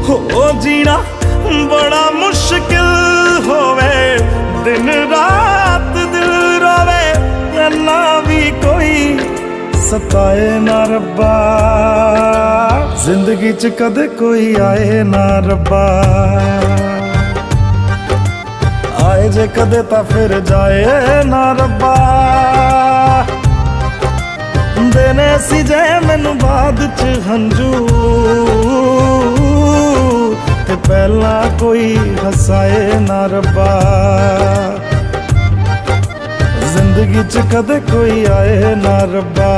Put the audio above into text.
हो जीना बड़ा मुश्किल होवे, दिन रात दिल रोवे, अल्लाह भी कोई सताए ना रब्बा, जिंदगी च कदे कोई आए ना रब्बा। आए जे कदे ता फिर जाए ना रब्बा, देने सी जे मैनू बाद च हंजू, ते पहला कोई हसाए ना रब्बा, जिंदगी च कदे कोई आए ना रब्बा।